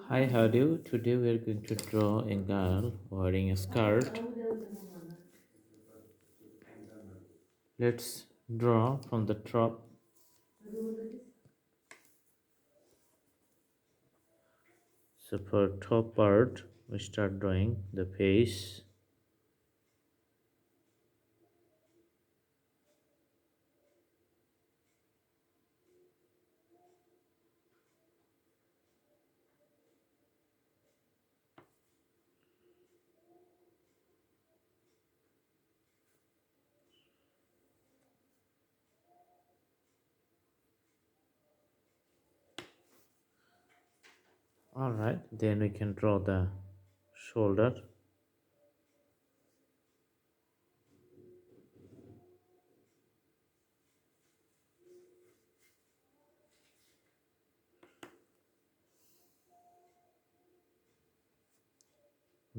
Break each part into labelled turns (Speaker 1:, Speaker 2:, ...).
Speaker 1: Hi, how are you? Today we are going to draw a girl wearing a skirt. Let's draw from the top. So for top part, we start drawing the face. Alright, then we can draw the shoulder.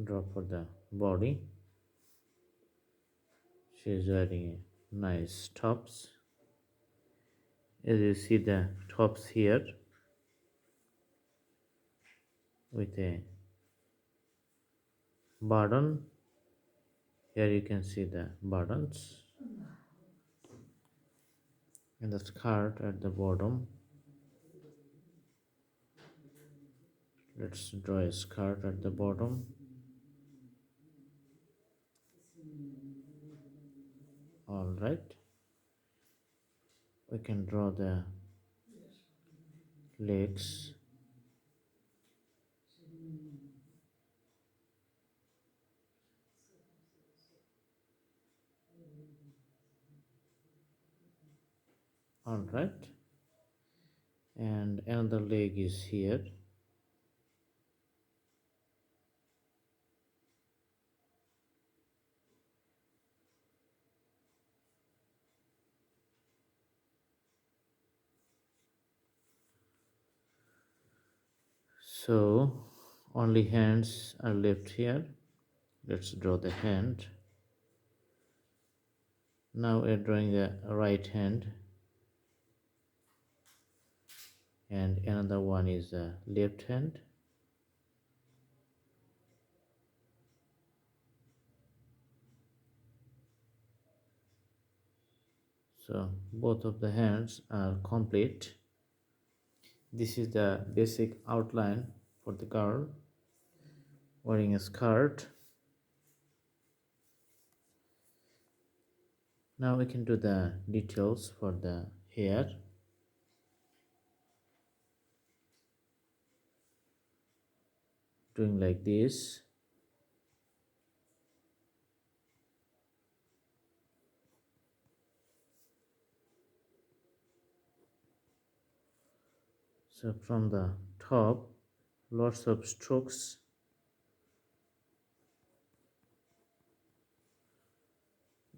Speaker 1: Draw for the body. She is wearing a nice tops. As you see the tops here with a button. Here you can see the buttons and the skirt at the bottom. Let's draw a skirt at the bottom. Alright, we can draw the legs. Alright, and another leg is here. So only hands are left here. Let's draw the hand. Now we're drawing the right hand, and another one is the left hand. So both of the hands are complete. This is the basic outline for the girl wearing a skirt. Now we can do the details for the hair. Doing like this. So from the top, lots of strokes,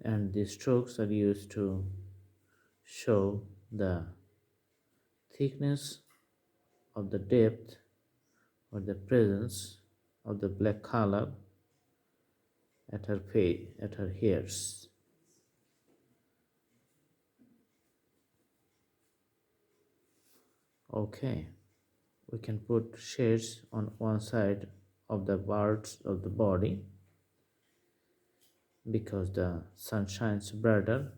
Speaker 1: and these strokes are used to show the thickness of the depth or the presence of the black color at her face, at her hairs. Okay, we can put shades on one side of the parts of the body because the sun shines brighter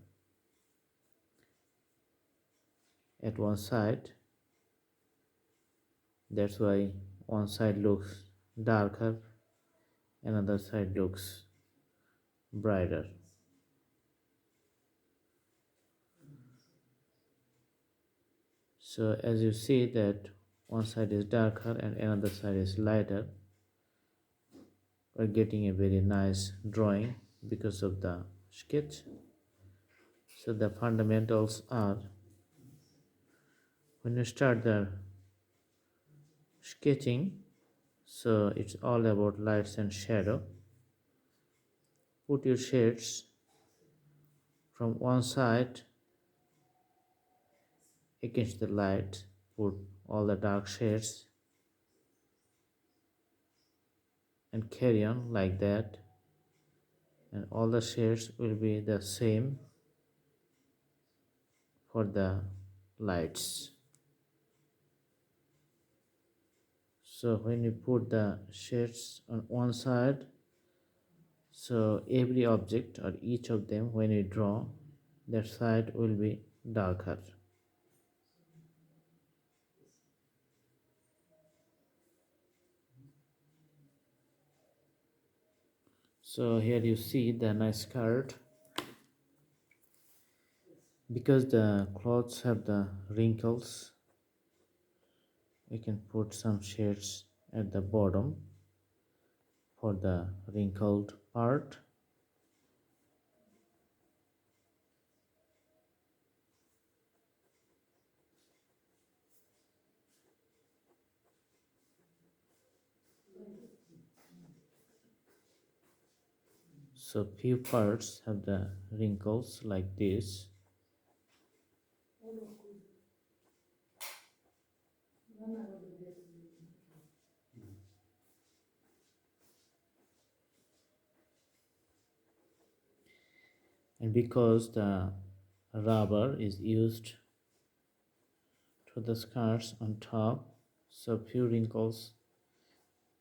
Speaker 1: at one side. That's why one side looks darker, another side looks brighter. So as you see that one side is darker and another side is lighter, we're getting a very nice drawing because of the sketch. So the fundamentals are, when you start the sketching, so it's all about lights and shadow. Put your shades from one side against the light, put all the dark shades and carry on like that, and all the shades will be the same for the lights. So when you put the shades on one side, so every object or each of them, when you draw, that side will be darker. So here you see the nice skirt. Because the clothes have the wrinkles, we can put some shades at the bottom for the wrinkled part. So few parts have the wrinkles like this. And because the rubber is used to the skirts on top, so few wrinkles,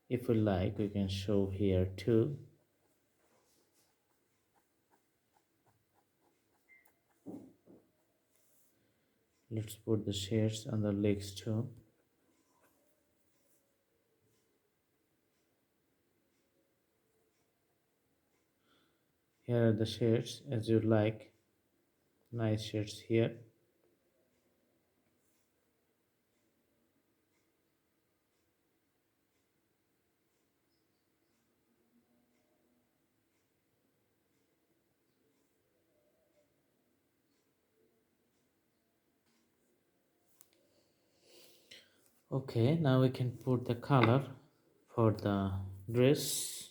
Speaker 1: if we like, we can show here too. Let's put the shades on the legs too. Here are the shades as you like. Nice shades here. Okay, now we can put the color for the dress.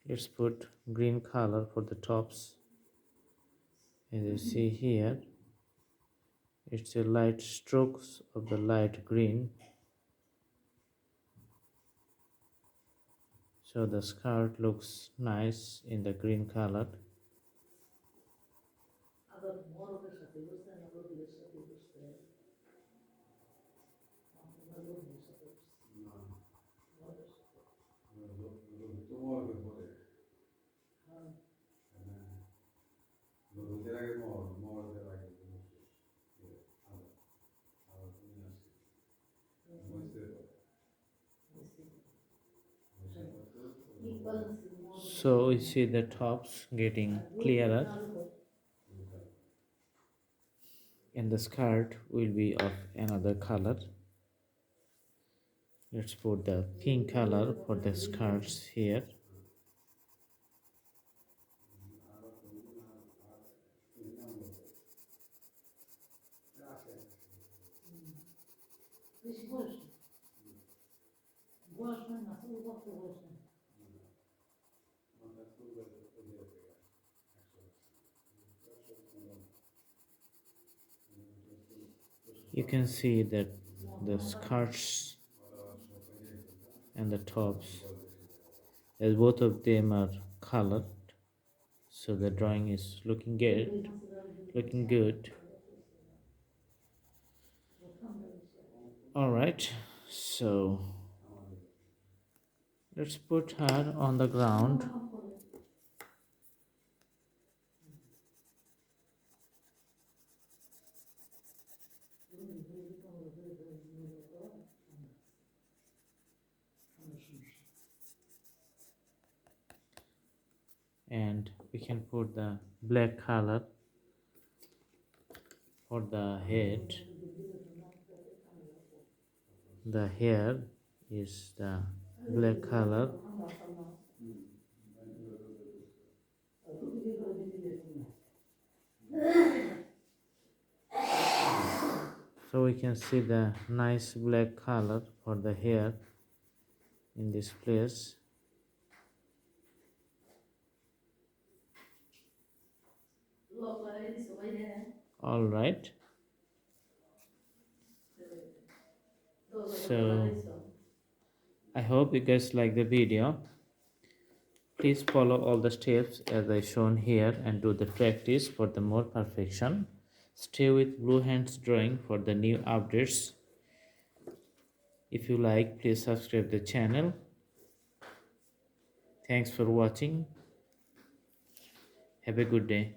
Speaker 1: Let's put green color for the tops. As you see here, it's a light strokes of the light green. So the skirt looks nice in the green color. So we see the tops getting clearer and the skirt will be of another color. Let's put the pink color for the skirts here. You can see that the skirts and the tops, as both of them are colored, so the drawing is looking good. All right, so let's put her on the ground. And we can put the black color for the head. The hair is the black color. So we can see the nice black color for the hair in this place. All right, so I hope you guys like the video. Please follow all the steps as I shown here and do the practice for the more perfection. Stay with Blue Hands Drawing for the new updates. If you like, please subscribe the channel. Thanks for watching. Have a good day.